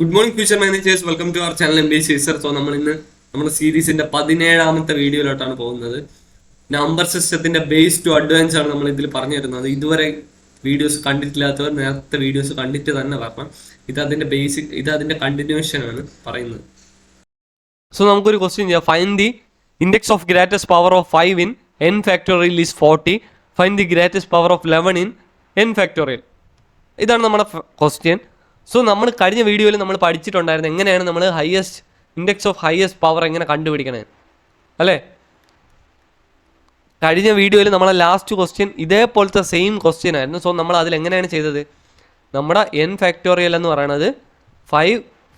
Good morning future managers, welcome to our channel MBA Chaser. So നമ്മൾ ഇന്ന് നമ്മുടെ സീരീസിന്റെ 17ാമത്തെ വീഡിയോയിലോട്ടാണ് പോകുന്നത്. നമ്പർ സിസ്റ്റത്തിന്റെ ബേസ് ടു അഡ്വാൻസ് ആണ് നമ്മൾ ഇതിൽ പറഞ്ഞു തരുന്നത്. ഇതുവരെ വീഡിയോസ് കണ്ടിട്ടില്ലാത്തവർ നേരത്തെ വീഡിയോസ് കണ്ടിട്ട് തന്നെ വരണം. ഇത് അതിന്റെ കണ്ടിന്യൂഷൻ ആണ് പറയുന്നത്. സോ നമുക്കൊരു ക്വസ്റ്റ്യൻ ചെയ്യാം. Find the index of greatest power of 5 in n factorial is 40. Find the greatest power of 11 in n factorial. ഇതാണ് നമ്മുടെ ക്വസ്റ്റ്യൻ. സോ നമ്മൾ കഴിഞ്ഞ വീഡിയോയിൽ നമ്മൾ പഠിച്ചിട്ടുണ്ടായിരുന്നു എങ്ങനെയാണ് നമ്മൾ ഇൻഡെക്സ് ഓഫ് ഹയസ്റ്റ് പവർ എങ്ങനെ കണ്ടുപിടിക്കണേ അല്ലേ. കഴിഞ്ഞ വീഡിയോയിൽ നമ്മളെ ലാസ്റ്റ് ക്വസ്റ്റ്യൻ ഇതേപോലത്തെ സെയിം ക്വസ്റ്റ്യൻ ആയിരുന്നു. സോ നമ്മൾ അതിൽ എങ്ങനെയാണ് ചെയ്തത്? നമ്മുടെ n ഫാക്ടോറിയൽ എന്ന് പറയുന്നത്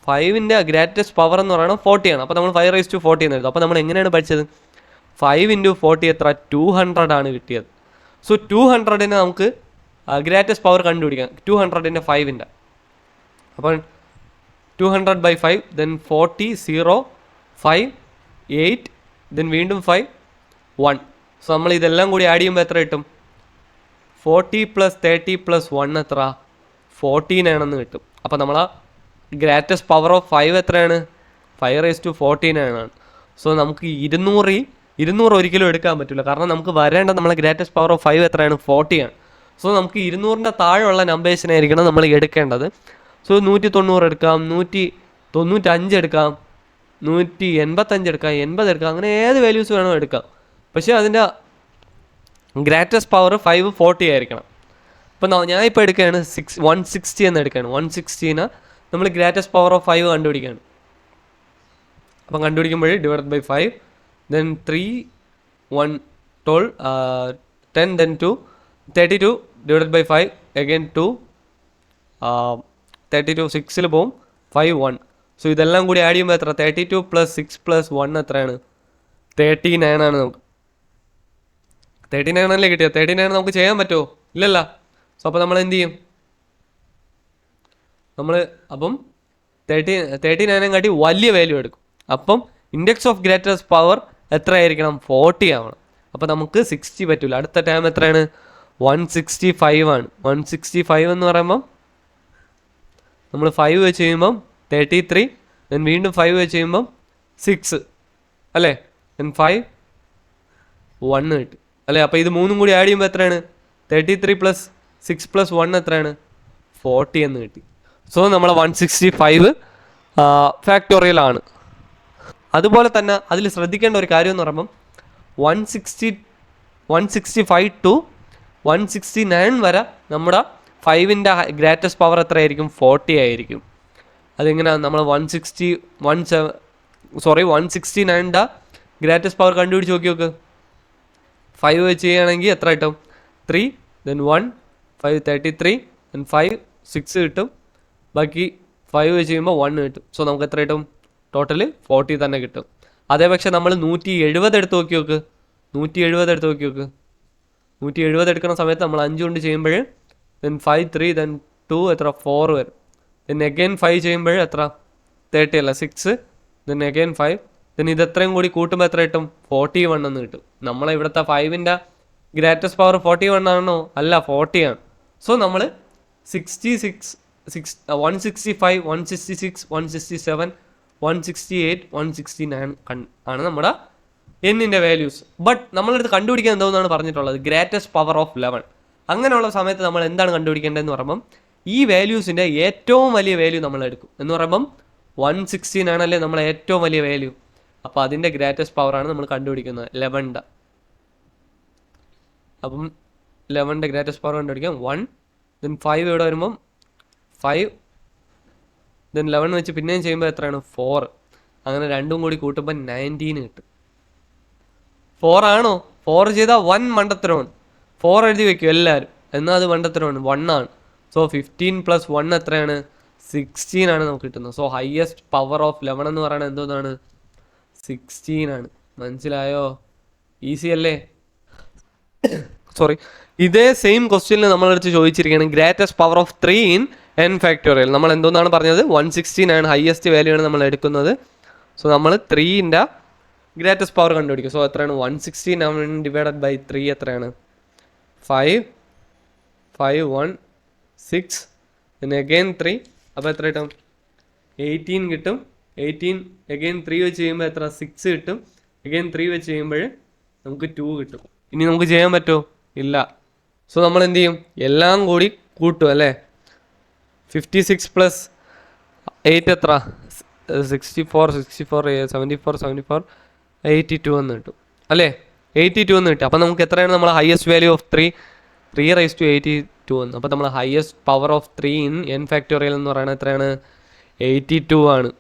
5ൻ്റെ ഗ്രേറ്റസ്റ്റ് പവർ എന്ന് പറയുന്നത് 40 ആണ്. അപ്പോൾ നമ്മൾ 5⁻40 എന്ന് എഴുതും. അപ്പോൾ നമ്മൾ എങ്ങനെയാണ് പഠിച്ചത്? 5 × 40 എത്ര? 200 ആണ് കിട്ടിയത്. സോ 200നെ നമുക്ക് ഗ്രേറ്റസ്റ്റ് പവർ കണ്ടുപിടിക്കാം. 200ൻ്റെ 5ൻ്റെ അപ്പോൾ 200/5, ദെൻ 40, 0, 5, 8, ദെൻ വീണ്ടും 5, 1. സോ നമ്മൾ ഇതെല്ലാം കൂടി ആഡ് ചെയ്യുമ്പോൾ എത്ര കിട്ടും? 40 + 30 + 1 എത്ര? 14 ആണെന്ന് കിട്ടും. അപ്പോൾ നമ്മൾ ഗ്രേറ്റസ്റ്റ് പവർ ഓഫ് 5 എത്രയാണ്? 5⁻14 ആണ്. സോ നമുക്ക് 200 ഒരിക്കലും എടുക്കാൻ പറ്റില്ല, കാരണം നമുക്ക് വരേണ്ട നമ്മളെ ഗ്രേറ്റസ്റ്റ് പവർ ഓഫ് 5 എത്രയാണ്? 40 ആണ്. സോ നമുക്ക് 200ൻ്റെ താഴെയുള്ള നമ്പേഴ്സിനായിരിക്കണം നമ്മൾ എടുക്കേണ്ടത്. സോ 190 എടുക്കാം, 195 എടുക്കാം, 185 എടുക്കാം, 80 എടുക്കാം, അങ്ങനെ ഏത് വാല്യൂസ് വേണോ എടുക്കാം. പക്ഷേ അതിൻ്റെ ഗ്രേറ്റസ്റ്റ് പവർ 540 ആയിരിക്കണം. അപ്പോൾ ഞാൻ ഇപ്പോൾ എടുക്കുകയാണ് 160 എന്ന് എടുക്കുകയാണ്. 160ന് നമ്മൾ ഗ്രേറ്റസ്റ്റ് പവർ ഓഫ് 5 കണ്ടുപിടിക്കുകയാണ്. അപ്പം കണ്ടുപിടിക്കുമ്പോൾ /5, ദെൻ 3, 1, 12, 10, ദെൻ 2, 32 /5, അഗൈൻ 2, 32 6ൽ പോവും, 5, 1. സോ ഇതെല്ലാം കൂടി ആഡ് ചെയ്യുമ്പോൾ എത്ര? 32 + 6 + 1 എത്രയാണ്? 39 ആണ്. നമുക്ക് 39 അല്ലേ കിട്ടിയത്? 39 നമുക്ക് ചെയ്യാൻ പറ്റുമോ? ഇല്ലല്ല. സോ അപ്പോൾ നമ്മൾ എന്ത് ചെയ്യും? നമ്മൾ അപ്പം 39 കാട്ടി വലിയ വാല്യൂ എടുക്കും. അപ്പം ഇൻഡെക്സ് ഓഫ് ഗ്രേറ്റസ്റ്റ് പവർ എത്ര ആയിരിക്കണം? 40 ആവണം. അപ്പോൾ നമുക്ക് 60 പറ്റില്ല. അടുത്ത ടൈം എത്രയാണ്? 165 ആണ്. 165 എന്ന് പറയുമ്പം നമ്മൾ 5 വെച്ച് കഴിയുമ്പം 33, ദെൻ വീണ്ടും 5 വെച്ച് കഴിയുമ്പം 6 അല്ലേ, ദെൻ 5, 1 കിട്ടും അല്ലേ. അപ്പോൾ ഇത് മൂന്നും കൂടി ആഡ് ചെയ്യുമ്പോൾ എത്രയാണ്? 33 + 6 + 1 എത്രയാണ്? 40 എന്ന് കിട്ടി. സോ നമ്മളെ 165 ഫാക്ടോറിയൽ ആണ്. അതുപോലെ തന്നെ അതിൽ ശ്രദ്ധിക്കേണ്ട ഒരു കാര്യം എന്ന് പറയുമ്പം 165 to 169 വരെ നമ്മുടെ 5ൻ്റെ ഗ്രേറ്റസ്റ്റ് പവർ എത്രയായിരിക്കും? 40 ആയിരിക്കും. അതെങ്ങനെയാണ്? നമ്മൾ 169ൻ്റെ ഗ്രേറ്റസ്റ്റ് പവർ കണ്ടുപിടിച്ച് നോക്കി. 5 വെച്ച് ചെയ്യുകയാണെങ്കിൽ എത്ര കിട്ടും? 3, ദെൻ 1, 5, 33, ദെൻ 5, 6 കിട്ടും. ബാക്കി 5 വെച്ച് ചെയ്യുമ്പോൾ 1 കിട്ടും. സോ നമുക്ക് എത്ര കിട്ടും? ടോട്ടൽ 40 തന്നെ കിട്ടും. അതേപക്ഷെ നമ്മൾ 170 എടുത്ത് നോക്കി നോക്ക്. 170 എടുക്കുന്ന സമയത്ത് നമ്മൾ 5 കൊണ്ട് ചെയ്യുമ്പോൾ ദെൻ 5, 3, ദെൻ 2 എത്ര? 4 വരും. ദെൻ അഗൈൻ 5 ചെയ്യുമ്പോൾ എത്ര? 30 അല്ല, 6, ദെൻ അഗൈൻ 5, ദെൻ ഇതെത്രയും കൂടി കൂട്ടുമ്പോൾ എത്ര കിട്ടും? 41 എന്ന് കിട്ടും. നമ്മളെ ഇവിടുത്തെ 5ൻ്റെ ഗ്രേറ്റസ്റ്റ് പവർ 41 ആണോ? അല്ല, 40 ആണ്. സോ നമ്മൾ 165, 166, 167, 168, 169 ആണ് നമ്മുടെ എന്നിൻ്റെ വാല്യൂസ്. ബട്ട് നമ്മളെടുത്ത് കണ്ടുപിടിക്കാൻ എന്തോന്നാണ് പറഞ്ഞിട്ടുള്ളത്? Greatest power of 11. അങ്ങനെയുള്ള സമയത്ത് നമ്മൾ എന്താണ് കണ്ടുപിടിക്കേണ്ടതെന്ന് പറയുമ്പം ഈ വാല്യൂസിൻ്റെ ഏറ്റവും വലിയ വാല്യൂ നമ്മൾ എടുക്കും. എന്ന് പറയുമ്പം 116 ആണല്ലേ നമ്മളെ ഏറ്റവും വലിയ വാല്യൂ. അപ്പോൾ അതിൻ്റെ ഗ്രേറ്റസ്റ്റ് പവറാണ് നമ്മൾ കണ്ടുപിടിക്കുന്നത് 11ൻ്റെ. അപ്പം 11ൻ്റെ ഗ്രേറ്റസ്റ്റ് പവർ കണ്ടുപിടിക്കാം. 1, ദെൻ 5 ഇവിടെ വരുമ്പം 5, ദെൻ 11 വെച്ച് പിന്നെയും ചെയ്യുമ്പോൾ എത്രയാണ്? 4. അങ്ങനെ രണ്ടും കൂടി കൂട്ടുമ്പോൾ 19 കിട്ടും. 4 ആണോ? 4 ചെയ്താൽ 1 മണ്ടത്തരമാണ്. 4 എഴുതി വെക്കും എല്ലാവരും, എന്നാൽ അത് മണ്ടത്തരമാണ്. 1 ആണ്. സോ 15 + 1 എത്രയാണ്? 16 ആണ് നമുക്ക് കിട്ടുന്നത്. സോ ഹയസ്റ്റ് പവർ ഓഫ് 11 എന്ന് പറയുന്നത് എന്തോന്നാണ്? 16 ആണ്. മനസ്സിലായോ? ഈസി അല്ലേ? സോറി, ഇതേ സെയിം ക്വസ്റ്റ്യനിൽ നമ്മളെടുത്ത് ചോദിച്ചിരിക്കുകയാണ് greatest power of 3 in n factorial. നമ്മൾ എന്തോന്നാണ് പറഞ്ഞത്? 116 ആണ് ഹയസ്റ്റ് വാല്യൂ ആണ് നമ്മൾ എടുക്കുന്നത്. സോ നമ്മൾ 3ൻ്റെ ഗ്രേറ്റസ്റ്റ് പവർ കണ്ടുപിടിക്കും. സോ എത്രയാണ്? 116 / 3 എത്രയാണ്? 5, 5, 1, 6, പിന്നെ അഗെയിൻ 3. അപ്പോൾ എത്ര കിട്ടും? 18 കിട്ടും. 18 അഗെയിൻ 3 വെച്ച് ചെയ്യുമ്പോൾ എത്ര 6 കിട്ടും. അഗെയിൻ 3 വെച്ച് ചെയ്യുമ്പോൾ നമുക്ക് 2 കിട്ടും. ഇനി നമുക്ക് ചെയ്യാൻ പറ്റുമോ? ഇല്ല. സോ നമ്മൾ എന്ത് ചെയ്യും? എല്ലാം കൂടി കൂട്ടും അല്ലേ. 56 പ്ലസ് 8 എത്ര? 64 74 82 എന്ന് കിട്ടും അല്ലേ. 82 എന്ന് കിട്ടും. അപ്പം നമുക്ക് എത്രയാണ് നമ്മൾ ഹയസ്റ്റ് വാല്യൂ ഓഫ് 3 എന്ന്. അപ്പോൾ നമ്മൾ highest power of 3 in n factorial എന്ന് പറയുന്നത് എത്രയാണ്? 82 ആണ്.